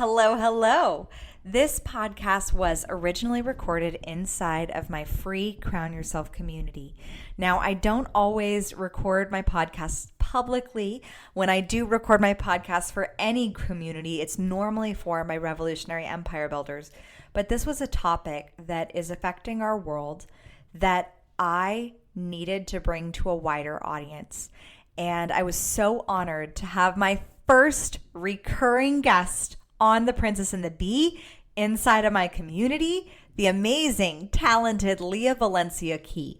Hello, hello. This podcast was originally recorded inside of my free Crown Yourself community. Now, I don't always record my podcasts publicly. When I do record my podcast for any community, it's normally for my revolutionary empire builders. But this was a topic that is affecting our world that I needed to bring to a wider audience. And I was so honored to have my first recurring guest on The Princess and the Bee inside of my community, the amazing, talented Leah Valencia Key.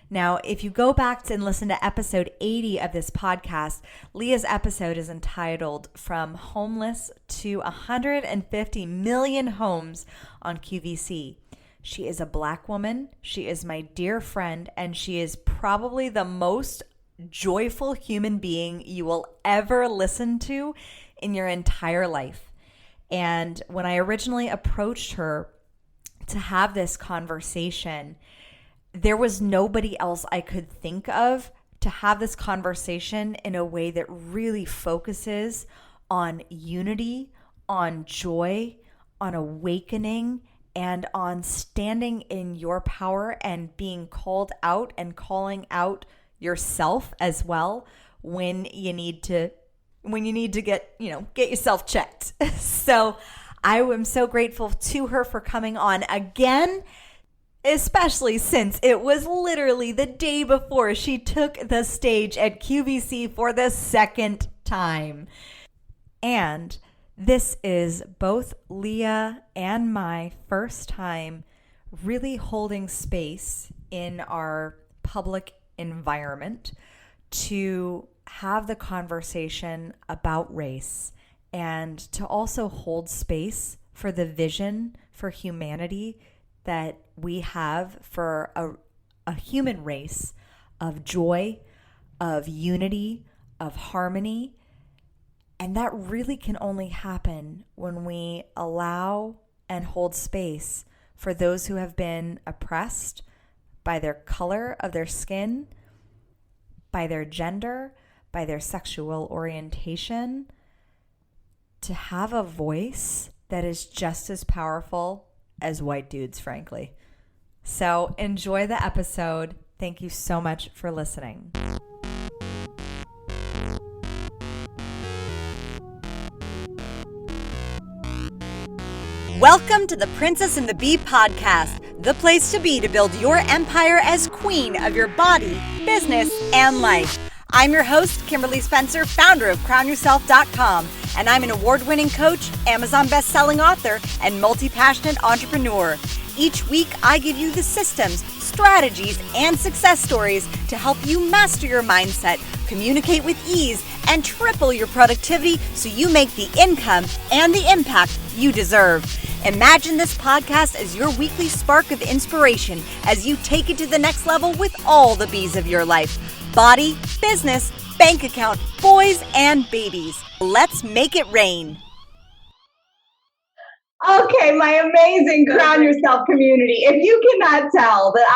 Now, if you go back and listen to episode 80 of this podcast, Leah's episode is entitled From Homeless to 150 Million Homes on QVC. She is a Black woman, she is my dear friend, and she is probably the most joyful human being you will ever listen to in your entire life. And when I originally approached her to have this conversation, there was nobody else I could think of to have this conversation in a way that really focuses on unity, on joy, on awakening, and on standing in your power and being called out and calling out yourself as well when you need to get yourself checked. So I am so grateful to her for coming on again, especially since it was literally the day before she took the stage at QVC for the second time. And this is both Leah and my first time really holding space in our public environment to have the conversation about race and to also hold space for the vision for humanity that we have for a human race of joy, of unity, of harmony. And that really can only happen when we allow and hold space for those who have been oppressed by their color of their skin, by their gender, by their sexual orientation, to have a voice that is just as powerful as white dudes, frankly. So enjoy the episode. Thank you so much for listening. Welcome to the Princess and the Bee podcast, the place to be to build your empire as queen of your body, business, and life. I'm your host, Kimberly Spencer, founder of CrownYourself.com, and I'm an award-winning coach, Amazon best-selling author, and multi-passionate entrepreneur. Each week, I give you the systems, strategies, and success stories to help you master your mindset, communicate with ease, and triple your productivity so you make the income and the impact you deserve. Imagine this podcast as your weekly spark of inspiration as you take it to the next level with all the bees of your life. Body, business, bank account, boys, and babies. Let's make it rain. Okay, my amazing Crown Yourself community. If you cannot tell that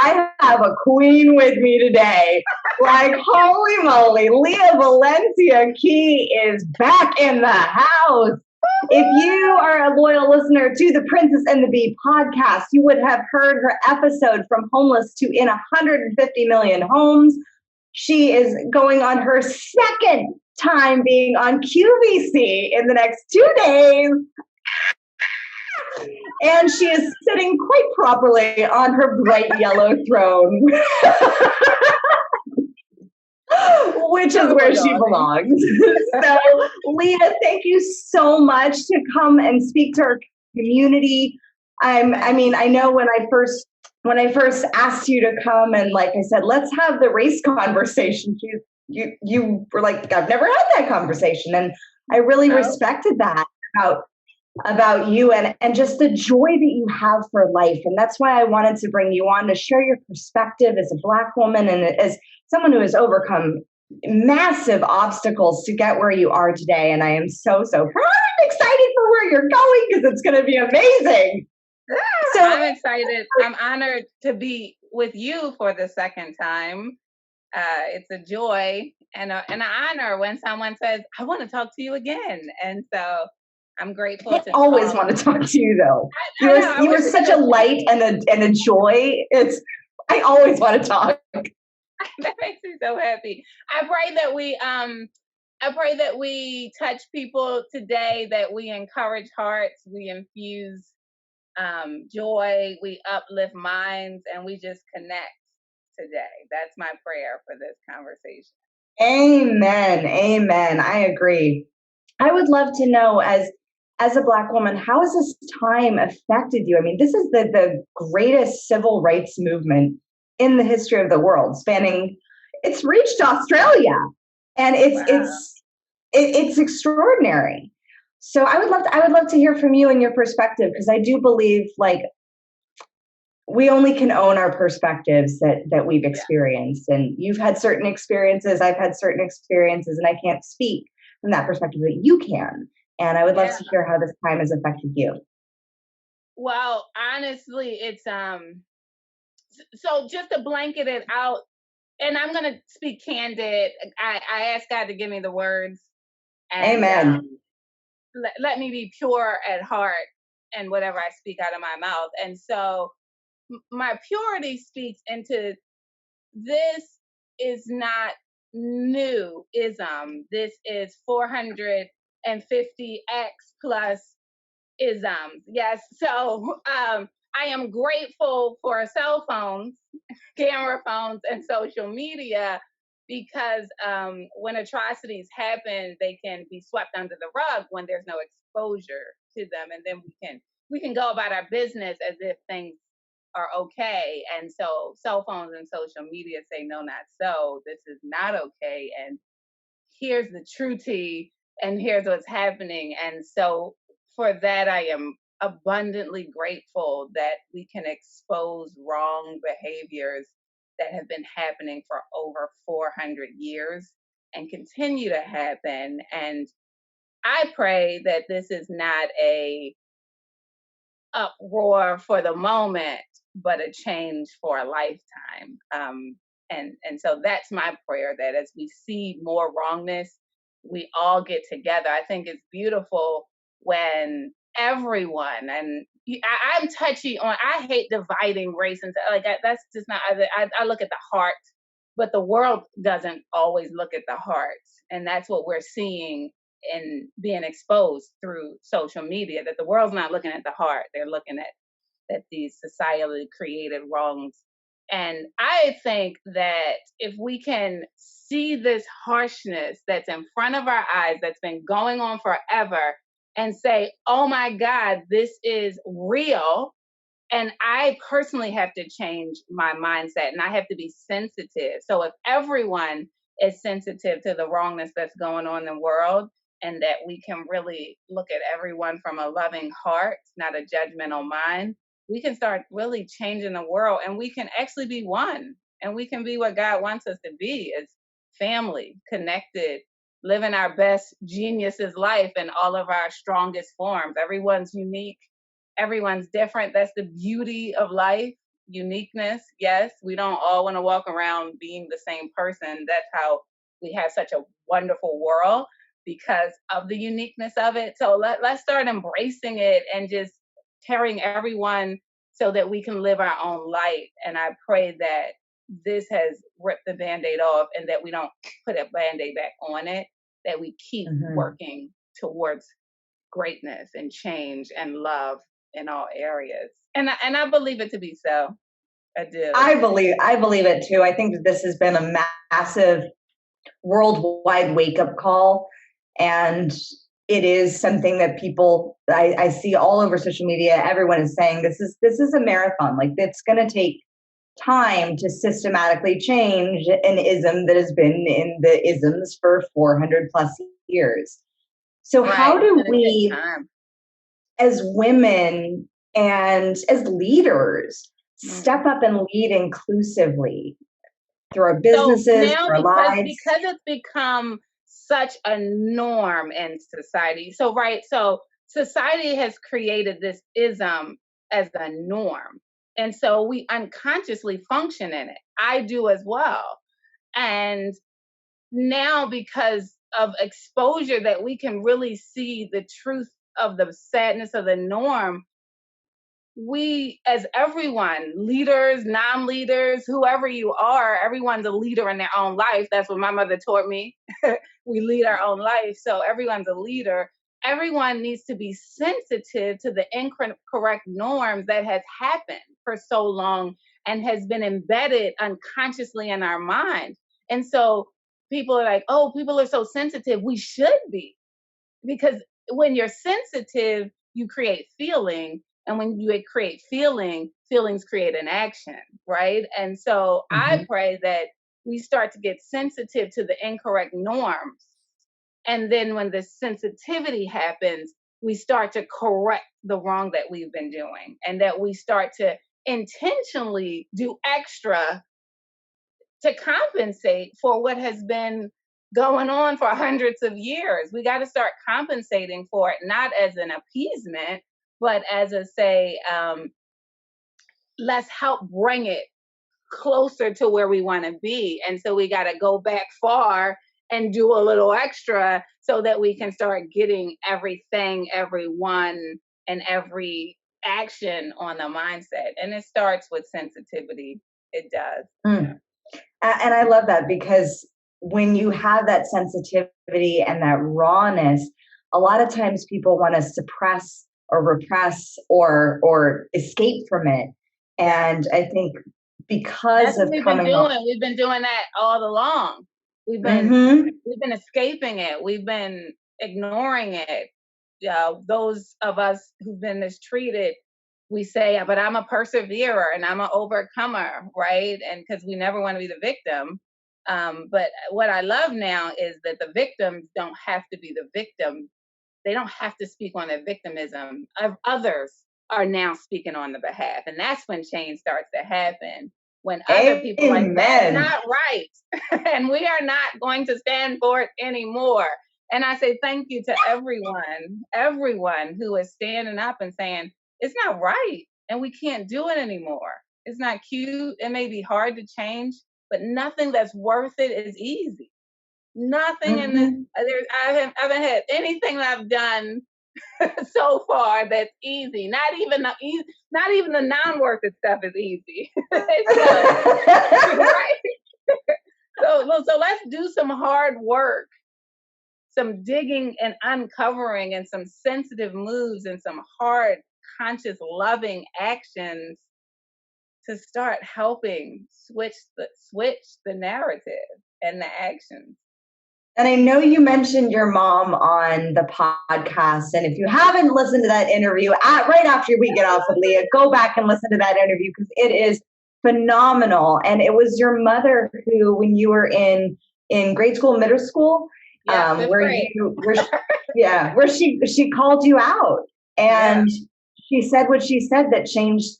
I have a queen with me today, like holy moly, Leah Valencia Key is back in the house. If you are a loyal listener to the Princess and the Bee podcast, you would have heard her episode From Homeless to in 150 Million Homes. She is going on her second time being on QVC in the next 2 days. And she is sitting quite properly on her bright yellow throne, which is where she belongs. So, Leah, thank you so much to come and speak to our community. I know when I first asked you to come and, like I said, let's have the race conversation, you were like, I've never had that conversation. And I really respected that about you and just the joy that you have for life. And that's why I wanted to bring you on to share your perspective as a Black woman and as someone who has overcome massive obstacles to get where you are today. And I am so proud and excited for where you're going because it's going to be amazing. So I'm excited. I'm honored to be with you for the second time. It's a joy and an honor when someone says, I want to talk to you again. And so I'm grateful I to always talk. want to talk to you, though. I know, I You are wish such a light and a joy. I always want to talk. that makes me so happy. I pray that we touch people today, that we encourage hearts, we infuse joy, we uplift minds, and we just connect today. That's my prayer for this conversation. Amen. Amen. I agree. I would love to know, as a Black woman, how has this time affected you? I mean, this is the greatest civil rights movement in the history of the world, it's reached Australia, and it's extraordinary. So I would love to hear from you and your perspective, because I do believe, like, we only can own our perspectives that we've experienced. And you've had certain experiences, I've had certain experiences, and I can't speak from that perspective that you can. And I would love to hear how this time has affected you. Well, honestly, it's so just to blanket it out, and I'm gonna speak candid. I asked God to give me the words, and Amen. let me be pure at heart and whatever I speak out of my mouth. And so my purity speaks into, this is not new ism. This is 450x plus isms. Yes. So I am grateful for cell phones, camera phones, and social media, because when atrocities happen, they can be swept under the rug when there's no exposure to them, and then we can go about our business as if things are okay. And so cell phones and social media say, no, not so. This is not okay. And here's the true tea, and here's what's happening. And so for that, I am abundantly grateful that we can expose wrong behaviors that have been happening for over 400 years and continue to happen. And I pray that this is not a uproar for the moment, but a change for a lifetime. And so that's my prayer, that as we see more wrongness, we all get together. I think it's beautiful when everyone, and I'm touchy on, I hate dividing race and like that's just not. I look at the heart, but the world doesn't always look at the heart, and that's what we're seeing and being exposed through social media, that the world's not looking at the heart. They're looking at these societally created wrongs. And I think that if we can see this harshness that's in front of our eyes, that's been going on forever, and say, oh my God, this is real. And I personally have to change my mindset, and I have to be sensitive. So if everyone is sensitive to the wrongness that's going on in the world, and that we can really look at everyone from a loving heart, not a judgmental mind, we can start really changing the world, and we can actually be one, and we can be what God wants us to be, as family, connected, living our best geniuses life in all of our strongest forms. Everyone's unique. Everyone's different. That's the beauty of life. Uniqueness. Yes, we don't all want to walk around being the same person. That's how we have such a wonderful world, because of the uniqueness of it. So let's start embracing it and just carrying everyone so that we can live our own light. And I pray that this has ripped the Band-Aid off, and that we don't put a Band-Aid back on it, that we keep working towards greatness and change and love in all areas. And I believe it to be so. I do. I believe it too. I think that this has been a massive worldwide wake-up call, and it is something that people, I see all over social media. Everyone is saying this is a marathon. Like, it's going to take time to systematically change an ism that has been in the isms for 400 plus years. So how do we, as women and as leaders, step up and lead inclusively through our businesses, so now, through our lives? Because it's become such a norm in society. So society has created this ism as a norm. And so we unconsciously function in it. I do as well. And now, because of exposure, that we can really see the truth of the sadness of the norm, we, as everyone, leaders, non-leaders, whoever you are, everyone's a leader in their own life. That's what my mother taught me. We lead our own life. So everyone's a leader. Everyone needs to be sensitive to the incorrect norms that has happened for so long and has been embedded unconsciously in our mind. And so people are like, oh, people are so sensitive. We should be. Because when you're sensitive, you create feeling. And when you create feelings create an action, right? And so I pray that we start to get sensitive to the incorrect norms. And then when the sensitivity happens, we start to correct the wrong that we've been doing, and that we start to intentionally do extra to compensate for what has been going on for hundreds of years. We got to start compensating for it, not as an appeasement, but as a say, let's help bring it closer to where we want to be. And so we got to go back far and do a little extra so that we can start getting everything, everyone, and every action on the mindset. And it starts with sensitivity. It does. And I love that, because when you have that sensitivity and that rawness, a lot of times people want to suppress or repress or escape from it. And I think because of we've been doing that all along. We've been escaping it. We've been ignoring it. Those of us who've been mistreated, we say, but I'm a perseverer and I'm an overcomer, right? And because we never want to be the victim. But what I love now is that the victims don't have to be the victim. They don't have to speak on their victimism. Others are now speaking on the behalf. And that's when change starts to happen. When other people are like, that's not right. And we are not going to stand for it anymore. And I say thank you to everyone who is standing up and saying, it's not right. And we can't do it anymore. It's not cute. It may be hard to change, but nothing that's worth it is easy. Nothing in this, I haven't had anything that I've done so far that's easy. Not even the non-worth it stuff is easy. Right? So let's do some hard work, some digging and uncovering, and some sensitive moves, and some hard, conscious, loving actions to start helping switch the narrative and the actions. And I know you mentioned your mom on the podcast. And if you haven't listened to that interview right after we get off with Leah, go back and listen to that interview, because it is phenomenal. And it was your mother who, when you were in grade school, middle school, where she called you out, and she said what she said that changed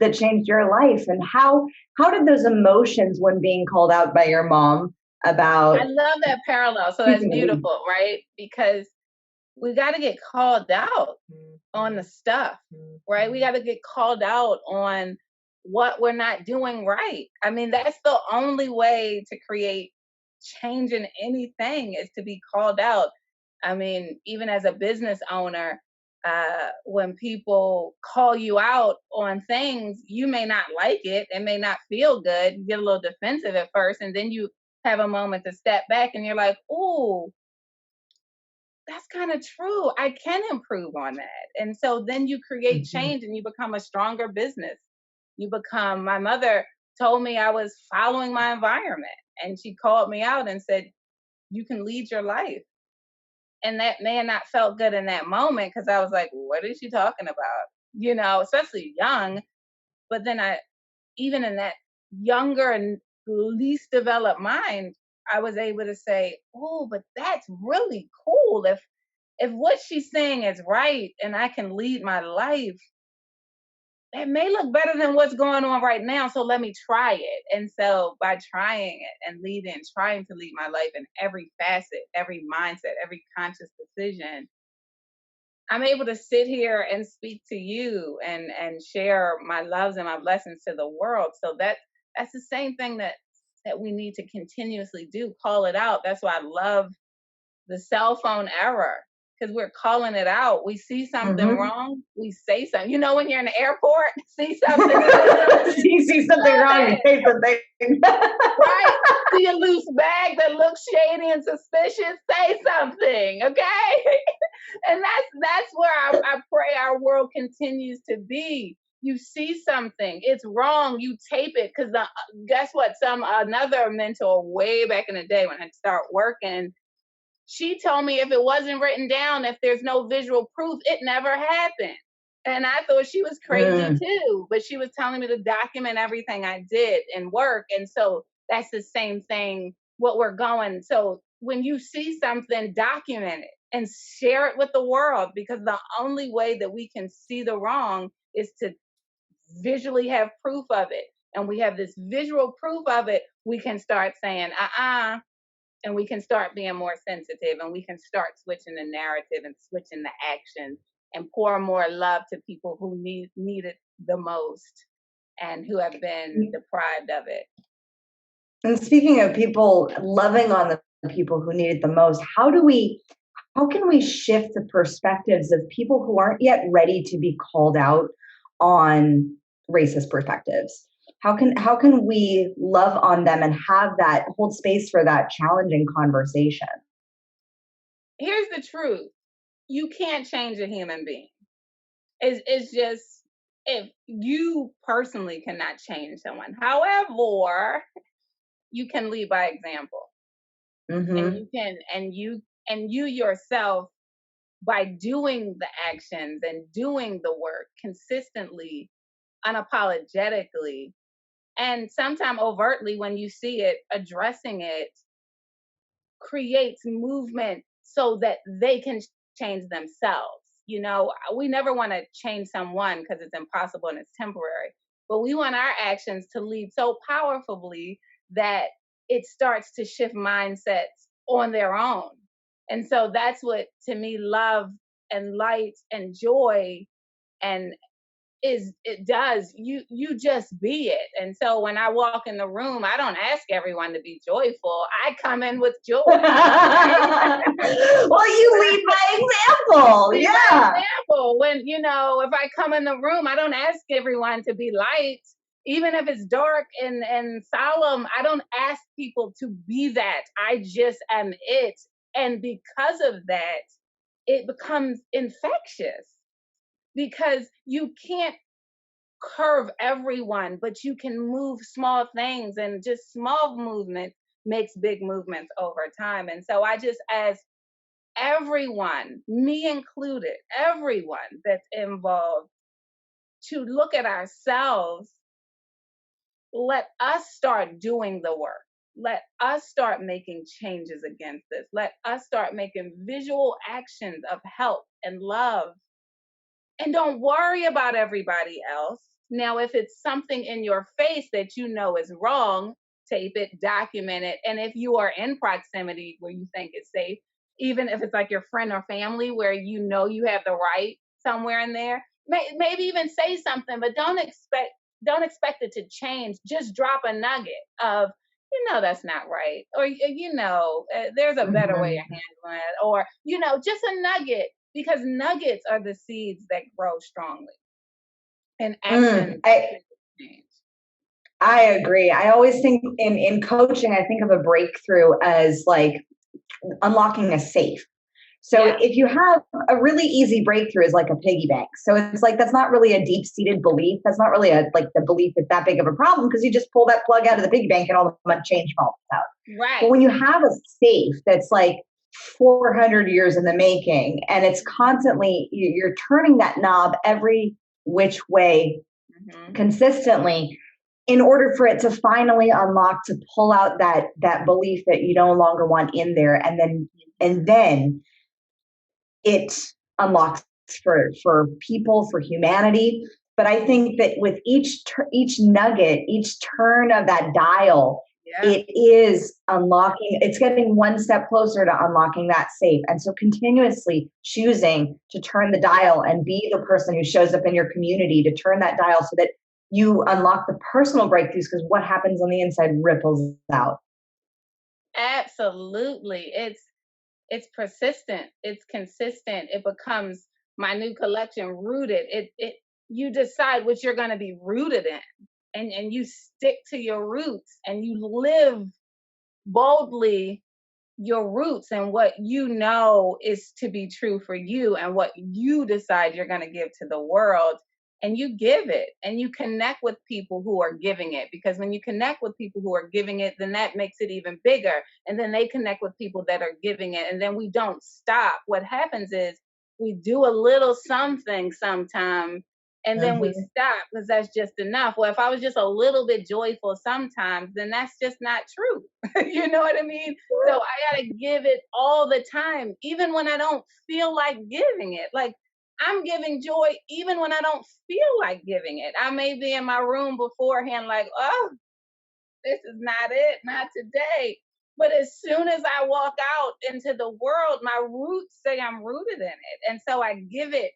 your life. And how did those emotions when being called out by your mom about? I love that parallel. So that's beautiful, right? Because we got to get called out on the stuff, right? We got to get called out on what we're not doing right. I mean, that's the only way to create change in anything, is to be called out. I mean, even as a business owner, when people call you out on things, you may not like it. It may not feel good. You get a little defensive at first, and then you have a moment to step back and you're like, oh, that's kind of true. I can improve on that. And so then you create change and you become a stronger business. My mother told me I was following my environment, and she called me out and said, you can lead your life. And that may have not felt good in that moment, because I was like, what is she talking about? Especially young. But then even in that younger and least developed mind, I was able to say, oh, but that's really cool. If what she's saying is right and I can lead my life, it may look better than what's going on right now. So let me try it. And so by trying it and trying to lead my life in every facet, every mindset, every conscious decision, I'm able to sit here and speak to you and share my loves and my blessings to the world. So that's the same thing that we need to continuously do. Call it out. That's why I love the cell phone era, because we're calling it out. We see something Mm-hmm. wrong, we say something. You know, when you're in the airport, see something you see something wrong, you say something. Right? See a loose bag that looks shady and suspicious, say something, okay? And that's where I pray our world continues to be. You see something, it's wrong, you tape it, because guess what? Another mentor way back in the day when I started working, she told me if it wasn't written down, if there's no visual proof, it never happened. And I thought she was crazy too, but she was telling me to document everything I did in work. And so that's the same thing, what we're going. So when you see something, document it and share it with the world, because the only way that we can see the wrong is to visually have proof of it. And we have this visual proof of it, we can start saying, and we can start being more sensitive, and we can start switching the narrative and switching the action and pour more love to people who need it the most and who have been deprived of it. And speaking of people loving on the people who need it the most, how can we shift the perspectives of people who aren't yet ready to be called out on racist perspectives? How can we love on them and hold space for that challenging conversation? Here's the truth. You can't change a human being. It's just, if you personally cannot change someone. However, you can lead by example. Mm-hmm. And you yourself, by doing the actions and doing the work consistently, unapologetically, and sometimes overtly when you see it, addressing it creates movement so that they can change themselves. You know, we never want to change someone because it's impossible and it's temporary, but we want our actions to lead so powerfully that it starts to shift mindsets on their own. And so that's what, to me, love and light and joy and it does. You just be it. And so when I walk in the room, I don't ask everyone to be joyful. I come in with joy. Well, you lead by example. Yeah. Example. When, if I come in the room, I don't ask everyone to be light. Even if it's dark and solemn, I don't ask people to be that. I just am it. And because of that, it becomes infectious. Because you can't curve everyone, but you can move small things, and just small movement makes big movements over time. And so I just ask everyone, me included, everyone that's involved, to look at ourselves. Let us start doing the work. Let us start making changes against this. Let us start making visual actions of help and love. And don't worry about everybody else. Now, if it's something in your face that you know is wrong, tape it, document it. And if you are in proximity where you think it's safe, even if it's like your friend or family where you know you have the right somewhere in there, maybe even say something, but don't expect it to change. Just drop a nugget of, that's not right. Or, there's a better way of handling it. Or, just a nugget. Because nuggets are the seeds that grow strongly. And action change. I agree. I always think in coaching, I think of a breakthrough as like unlocking a safe. So if you have a really easy breakthrough is like a piggy bank. So it's like, that's not really a deep-seated belief. That's not really the belief that's that big of a problem, because you just pull that plug out of the piggy bank and all the change falls out. Right. But when you have a safe that's like 400 years in the making, and it's constantly, you're turning that knob every which way consistently in order for it to finally unlock, to pull out that belief that you no longer want in there. And then it unlocks for people, for humanity. But I think that with each nugget, each turn of that dial, it is unlocking, it's getting one step closer to unlocking that safe. And so continuously choosing to turn the dial and be the person who shows up in your community to turn that dial so that you unlock the personal breakthroughs, because what happens on the inside ripples out. Absolutely. it's persistent, it's consistent, it becomes my new collection, Rooted. You decide what you're going to be rooted in, and you stick to your roots, and you live boldly your roots and what you know is to be true for you and what you decide you're going to give to the world. And you give it, and you connect with people who are giving it, because when you connect with people who are giving it, then that makes it even bigger. And then they connect with people that are giving it, and then we don't stop. What happens is we do a little something sometime, and then we stop because that's just enough. Well, if I was just a little bit joyful sometimes, then that's just not true. You know what I mean? So I got to give it all the time, even when I don't feel like giving it. Like, I'm giving joy even when I don't feel like giving it. I may be in my room beforehand like, oh, this is not it, not today. But as soon as I walk out into the world, my roots say I'm rooted in it. And so I give it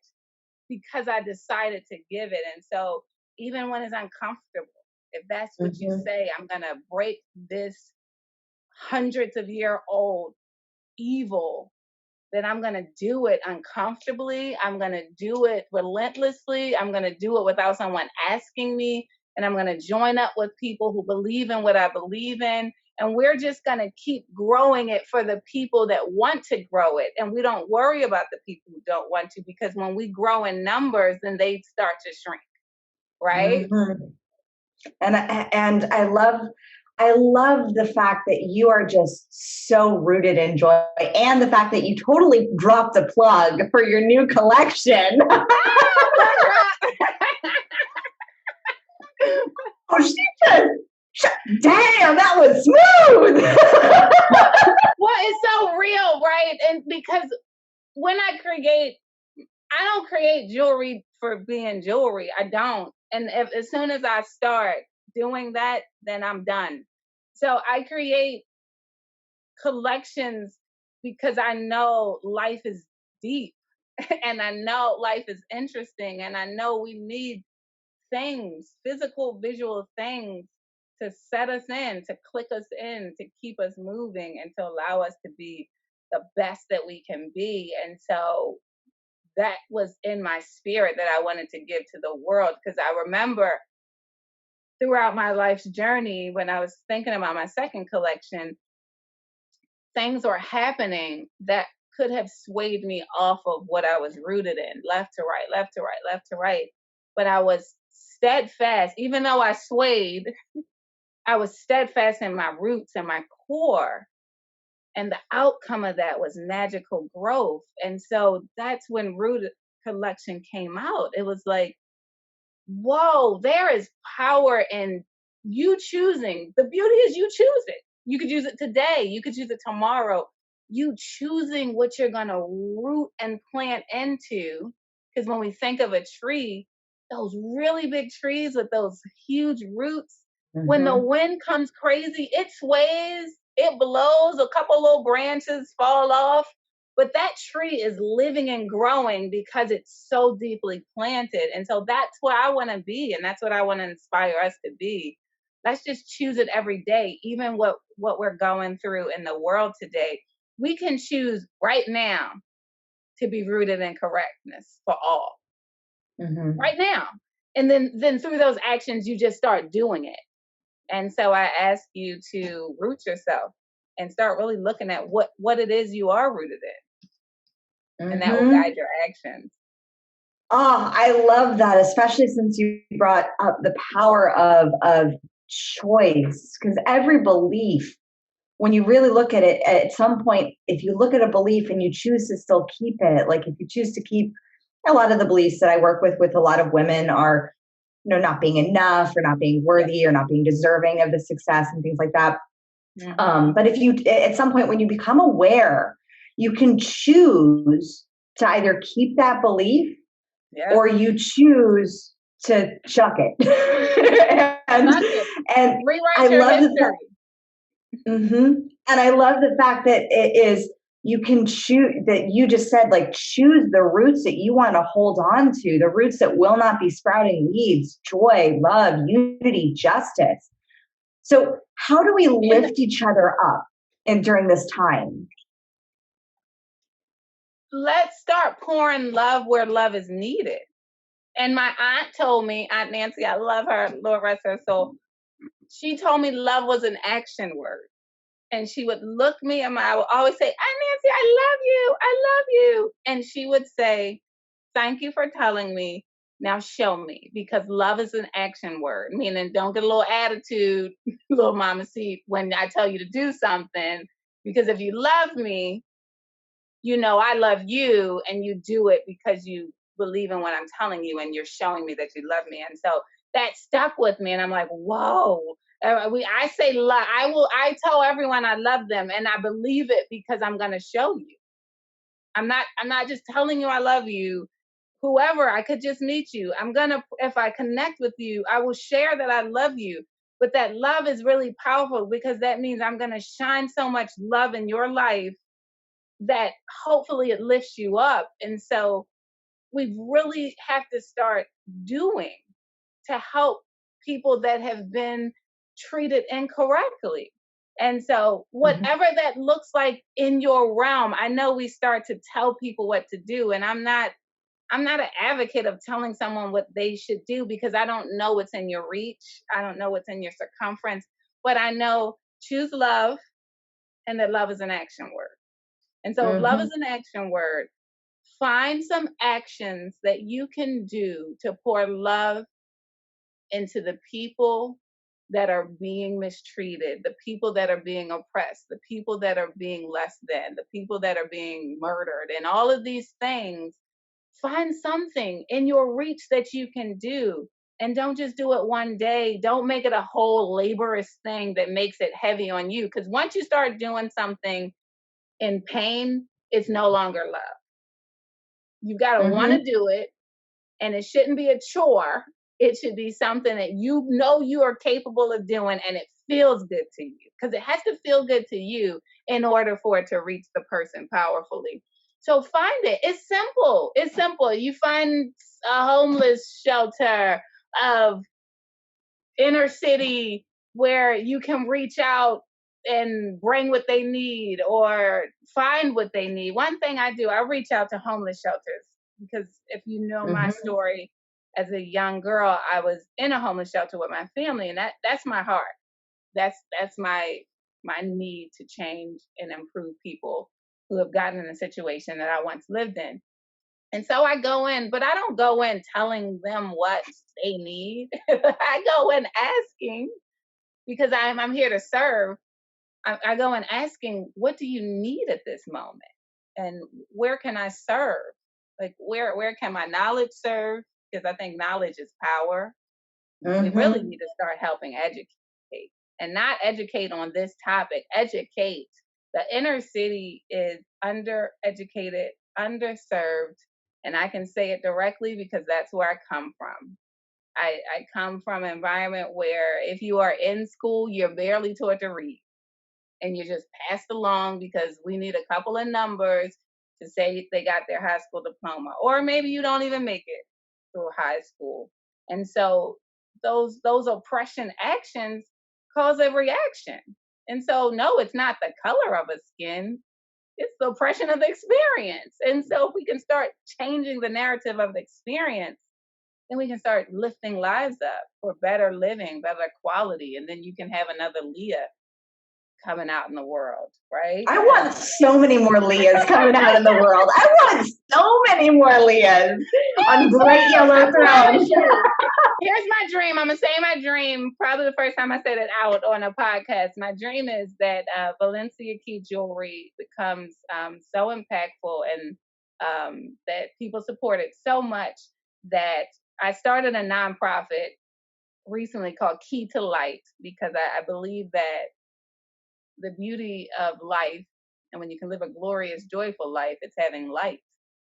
because I decided to give it. And so even when it's uncomfortable, if that's what you say, I'm going to break this hundreds of year old evil, then I'm going to do it uncomfortably. I'm going to do it relentlessly. I'm going to do it without someone asking me. And I'm going to join up with people who believe in what I believe in. And we're just going to keep growing it for the people that want to grow it. And we don't worry about the people who don't want to, because when we grow in numbers, then they start to shrink. Right? And I love the fact that you are just so rooted in joy, and the fact that you totally dropped the plug for your new collection. Oh, she just, damn, that was smooth. Well, it's so real, right? And because when I don't create jewelry for being jewelry. I don't. And as soon as I start doing that, then I'm done. So I create collections because I know life is deep and I know life is interesting, and I know we need things, physical, visual things, to set us in, to click us in, to keep us moving, and to allow us to be the best that we can be. And so that was in my spirit that I wanted to give to the world, because I remember throughout my life's journey, when I was thinking about my second collection, things were happening that could have swayed me off of what I was rooted in, left to right, left to right, left to right. But I was steadfast. Even though I swayed, I was steadfast in my roots and my core. And the outcome of that was magical growth. And so that's when Rooted Collection came out. It was like, whoa, there is power in you choosing. The beauty is you choose it. You could use it today. You could use it tomorrow. You choosing what you're going to root and plant into. Because when we think of a tree, those really big trees with those huge roots, when the wind comes crazy, it sways, it blows, a couple little branches fall off. But that tree is living and growing because it's so deeply planted. And so that's where I want to be. And that's what I want to inspire us to be. Let's just choose it every day. Even what we're going through in the world today, we can choose right now to be rooted in correctness for all. Right now. And then through those actions, you just start doing it. And so I ask you to root yourself and start really looking at what it is you are rooted in. And that will guide your actions. Oh, I love that, especially since you brought up the power of choice. Because every belief, when you really look at it, at some point, if you look at a belief and you choose to still keep it, like if you choose to keep a lot of the beliefs that I work with a lot of women are, not being enough, or not being worthy, or not being deserving of the success and things like that. But if you, at some point when you become aware, you can choose to either keep that belief or you choose to chuck it. and rewrite your history. And I love the fact that it is, you can choose, that you just said, like, choose the roots that you want to hold on to, the roots that will not be sprouting weeds, joy, love, unity, justice. So how do we lift each other up during this time? let's start pouring love where love is needed. And my aunt told me, Aunt Nancy, I love her, Lord rest her soul. She told me love was an action word. And she would look me in my, I would always say, Aunt Nancy, I love you. I love you. And she would say, thank you for telling me. Now show me, because love is an action word, meaning don't get a little attitude, little mama seat, when I tell you to do something. Because if you love me, you know I love you, and you do it because you believe in what I'm telling you, and you're showing me that you love me. And so that stuck with me, and I'm like, whoa. I say love. I tell everyone I love them, and I believe it because I'm going to show you. I'm not just telling you I love you. Whoever, I could just meet you. If I connect with you, I will share that I love you. But that love is really powerful, because that means I'm going to shine so much love in your life that hopefully it lifts you up. And so we really have to start doing to help people that have been treated incorrectly. And so whatever that looks like in your realm, I know we start to tell people what to do, and I'm not an advocate of telling someone what they should do, because I don't know what's in your reach. I don't know what's in your circumference, but I know choose love, and that love is an action word. And so if love is an action word, find some actions that you can do to pour love into the people that are being mistreated, the people that are being oppressed, the people that are being less than, the people that are being murdered, and all of these things. Find something in your reach that you can do. And don't just do it one day. Don't make it a whole laborious thing that makes it heavy on you. Because once you start doing something in pain, it's no longer love. You got to want to do it. And it shouldn't be a chore. It should be something that you know you are capable of doing, and it feels good to you, because it has to feel good to you in order for it to reach the person powerfully. So find it. It's simple. It's simple. You find a homeless shelter of inner city where you can reach out and bring what they need, or find what they need. One thing I do, I reach out to homeless shelters, because if you know my story, as a young girl, I was in a homeless shelter with my family, and that's my heart. That's my need to change and improve people who have gotten in a situation that I once lived in. And so I go in, but I don't go in telling them what they need. I go in asking, because I'm here to serve. I go in asking, what do you need at this moment? And where can I serve? Like, where can my knowledge serve? Because I think knowledge is power. We really need to start helping educate, and not educate on this topic, educate. The inner city is undereducated, underserved, and I can say it directly because that's where I come from. I come from an environment where if you are in school, you're barely taught to read, and you're just passed along because we need a couple of numbers to say they got their high school diploma, or maybe you don't even make it through high school. And so those oppression actions cause a reaction. And so no, it's not the color of a skin, it's the oppression of the experience. And so if we can start changing the narrative of the experience, then we can start lifting lives up for better living, better quality, and then you can have another Leah coming out in the world, right? I want so many more Leahs coming out in the world. I want so many more Leahs on Bright Yellow Throne. Here's my dream. I'm going to say my dream, probably the first time I said it out on a podcast. My dream is that Valencia Key Jewelry becomes so impactful, and that people support it so much that I started a nonprofit recently called Key to Light, because I believe that the beauty of life, and when you can live a glorious, joyful life, it's having light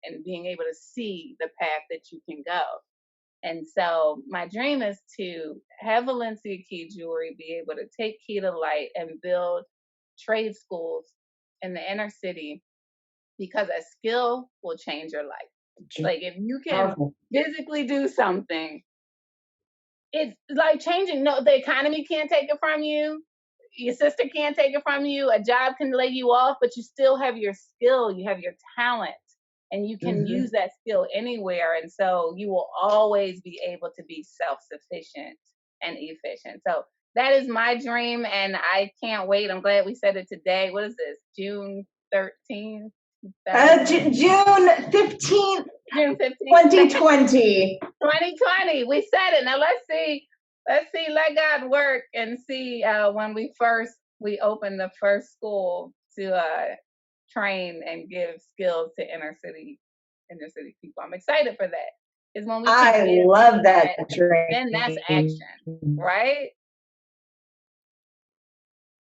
and being able to see the path that you can go. And so my dream is to have Valencia Key Jewelry be able to take Key to Light and build trade schools in the inner city, because a skill will change your life. Like, if you can physically do something, it's like changing. No, the economy can't take it from you. Your sister can't take it from you. A job can lay you off, but you still have your skill. You have your talent. and you can use that skill anywhere. And so you will always be able to be self-sufficient and efficient. So that is my dream, and I can't wait. I'm glad we said it today. What is this? June 13th? June 15th, June 15th. 2020. 2020. We said it. Now let's see. Let God work and see when we open the first school to train and give skills to inner city people. I'm excited for that. Is when we I love that dream. Then that's action, right?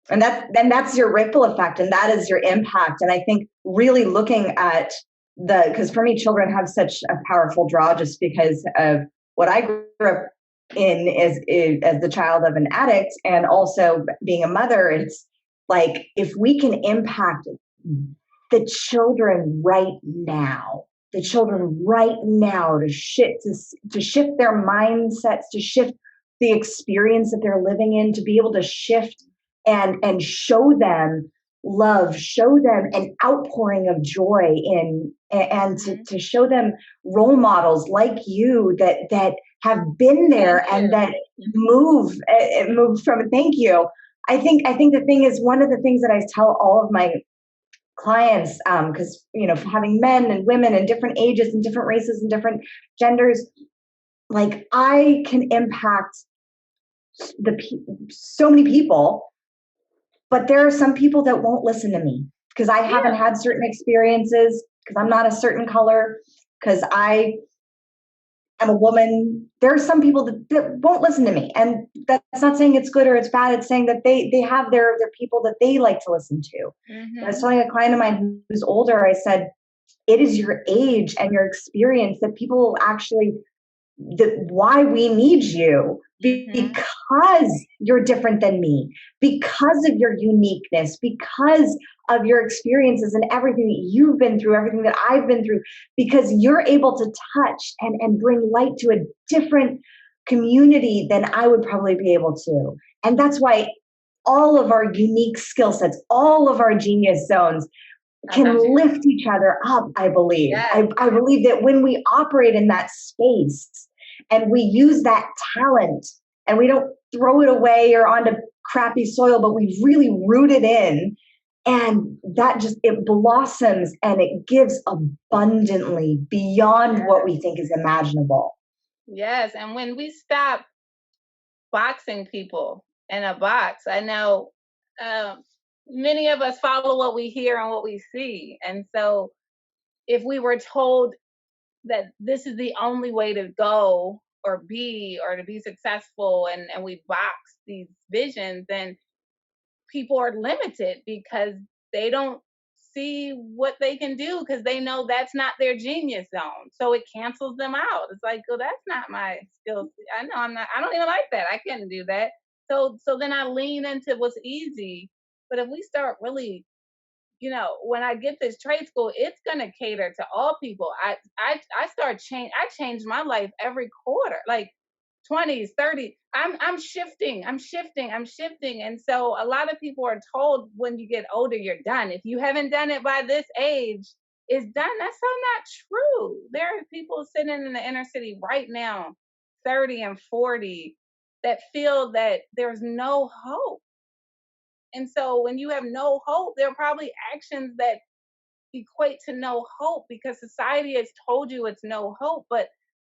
And that's your ripple effect, and that is your impact. And I think really looking at because for me, children have such a powerful draw just because of what I grew up in as the child of an addict, and also being a mother. It's like, if we can impact the children right now to shift their mindsets, to shift the experience that they're living in, to be able to shift and show them love, show them an outpouring of joy and to show them role models like you that have been there and that move from it. Thank you. I think the thing is, one of the things that I tell all of my clients, because having men and women and different ages and different races and different genders, like, I can impact so many people, but there are some people that won't listen to me because I haven't had certain experiences, because I'm not a certain color, because I am a woman. There are some people that won't listen to me, and that's not saying it's good or it's bad. It's saying that they have their people that they like to listen to. I was telling a client of mine who's older, I said, it is your age and your experience that people actually, why we need you, because you're different than me, because of your uniqueness, because of your experiences and everything that you've been through, everything that I've been through, because you're able to touch and bring light to a different community than I would probably be able to. And that's why all of our unique skill sets, all of our genius zones can lift each other up, I believe. Yes. I believe that when we operate in that space and we use that talent and we don't throw it away or onto crappy soil, but we really root it in, and that it blossoms and it gives abundantly beyond what we think is imaginable. Yes. And when we stop boxing people in a box, I know many of us follow what we hear and what we see. And so if we were told that this is the only way to go or be, or to be successful, and we box these visions, then people are limited because they don't see what they can do, because they know that's not their genius zone. So it cancels them out. It's like, well, that's not my skill. I know I don't even like that. I can't do that. So then I lean into what's easy. But if we start really, when I get this trade school, it's going to cater to all people. I change my life every quarter, like 20s, 30s. I'm shifting. And so a lot of people are told when you get older, you're done. If you haven't done it by this age, it's done. That's so not true. There are people sitting in the inner city right now, 30 and 40, that feel that there's no hope. And so when you have no hope, there are probably actions that equate to no hope, because society has told you it's no hope. But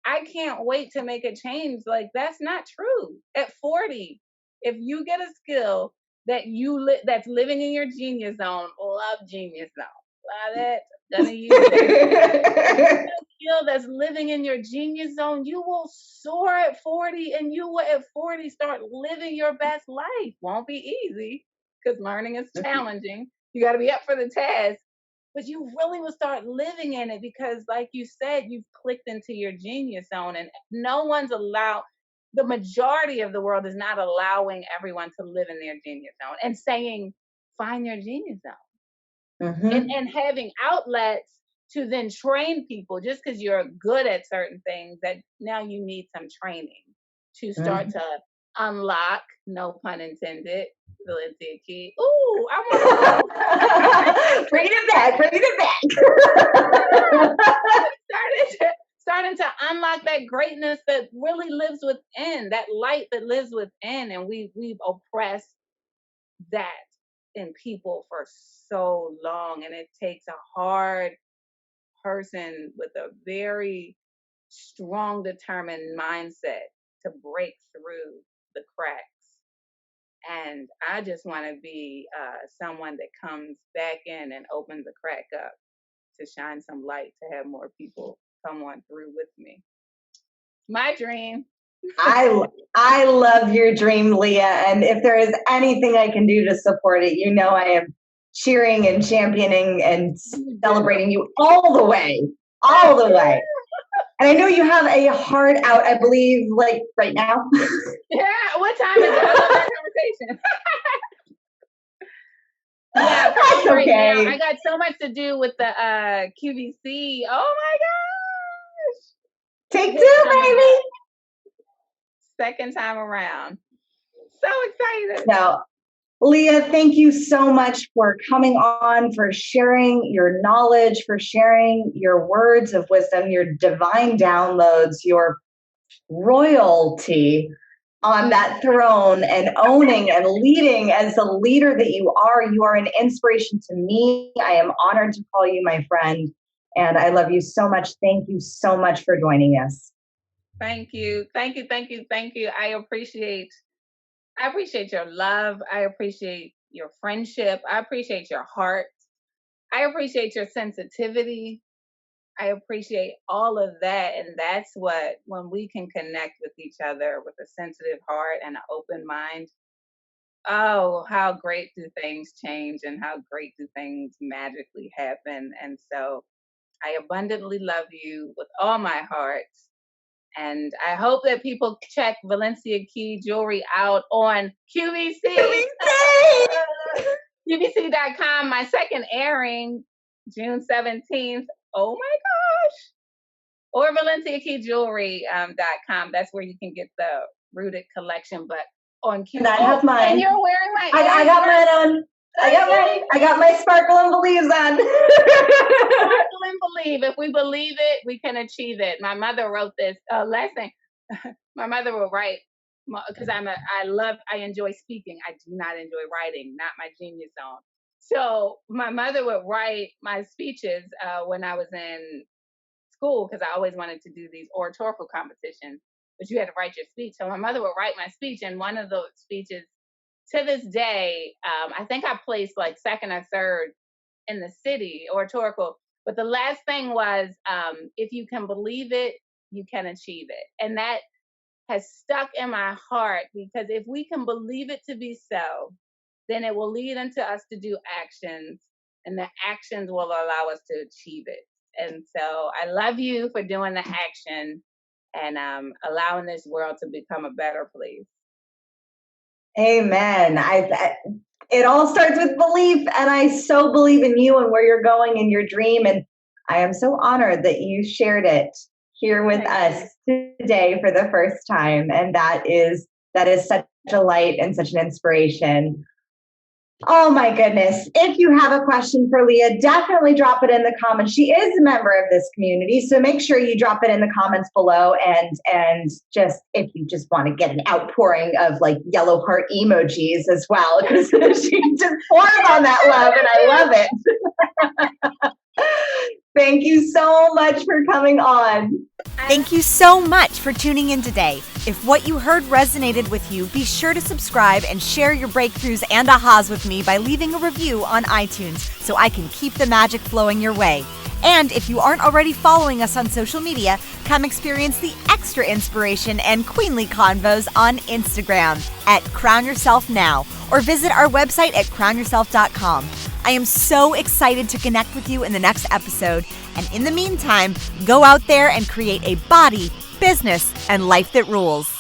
I can't wait to make a change. Like, that's not true. At 40, if you get a skill that that's living in your genius zone, love genius zone, love it, gonna use it. Skill that's living in your genius zone, you will soar at 40, and you will at 40 start living your best life. Won't be easy, because learning is challenging. You got to be up for the task, but you really will start living in it, because, like you said, you've clicked into your genius zone, and the majority of the world is not allowing everyone to live in their genius zone and saying, find your genius zone, and having outlets to then train people. Just because you're good at certain things, that now you need some training to start to unlock, no pun intended, Valencia Key. Ooh, I want to bring it back. Starting to unlock that greatness that really lives within, that light that lives within, and we've oppressed that in people for so long, and it takes a hard person with a very strong, determined mindset to break through the cracks. And I just want to be someone that comes back in and opens the crack up to shine some light, to have more people come on through with me. My dream. I love your dream, Leah. And if there is anything I can do to support it, you know I am cheering and championing and celebrating you all the way. And I know you have a hard out, I believe, like right now. Yeah, what time is it? I love that conversation. Yeah, that's right okay. Now. I got so much to do with the QVC. Oh my gosh. Take two, baby. Second time around. So excited. Now, Leah, thank you so much for coming on, for sharing your knowledge, for sharing your words of wisdom, your divine downloads, your royalty on that throne, and owning and leading as the leader that you are. You are an inspiration to me. I am honored to call you my friend, and I love you so much. Thank you so much for joining us. Thank you. I appreciate your love. I appreciate your friendship. I appreciate your heart. I appreciate your sensitivity. I appreciate all of that. And that's what, when we can connect with each other with a sensitive heart and an open mind, oh, how great do things change and how great do things magically happen. And so I abundantly love you with all my heart. And I hope that people check Valencia Key Jewelry out on QVC. QVC.com. My second airing, June 17th. Oh my gosh. Or ValenciaKeyJewelry.com. That's where you can get the Rooted collection. But on QVC. I have mine. And you're wearing my I got mine on. I got my sparkle and believes on. Sparkle and believe. If we believe it, we can achieve it. My mother wrote this last thing. My mother will write, because I enjoy speaking. I do not enjoy writing, not my genius zone. So my mother would write my speeches when I was in school, because I always wanted to do these oratorical competitions, but you had to write your speech. So my mother would write my speech, and one of those speeches, to this day, I think I placed like second or third in the city oratorical. But the last thing was, if you can believe it, you can achieve it. And that has stuck in my heart, because if we can believe it to be so, then it will lead into us to do actions, and the actions will allow us to achieve it. And so I love you for doing the action and allowing this world to become a better place. Amen. It all starts with belief, and I so believe in you and where you're going in your dream. And I am so honored that you shared it here with us today for the first time. And that is such a light and such an inspiration. Oh my goodness. If you have a question for Leah, definitely drop it in the comments. She is a member of this community, so make sure you drop it in the comments below. And just, if you just want to get an outpouring of like yellow heart emojis as well, because she just pours on that love, and I love it. Thank you so much for coming on. Thank you so much for tuning in today. If what you heard resonated with you, be sure to subscribe and share your breakthroughs and ahas with me by leaving a review on iTunes so I can keep the magic flowing your way. And if you aren't already following us on social media, come experience the extra inspiration and queenly convos on Instagram at Crown Yourself Now, or visit our website at crownyourself.com. I am so excited to connect with you in the next episode. And in the meantime, go out there and create a body, business, and life that rules.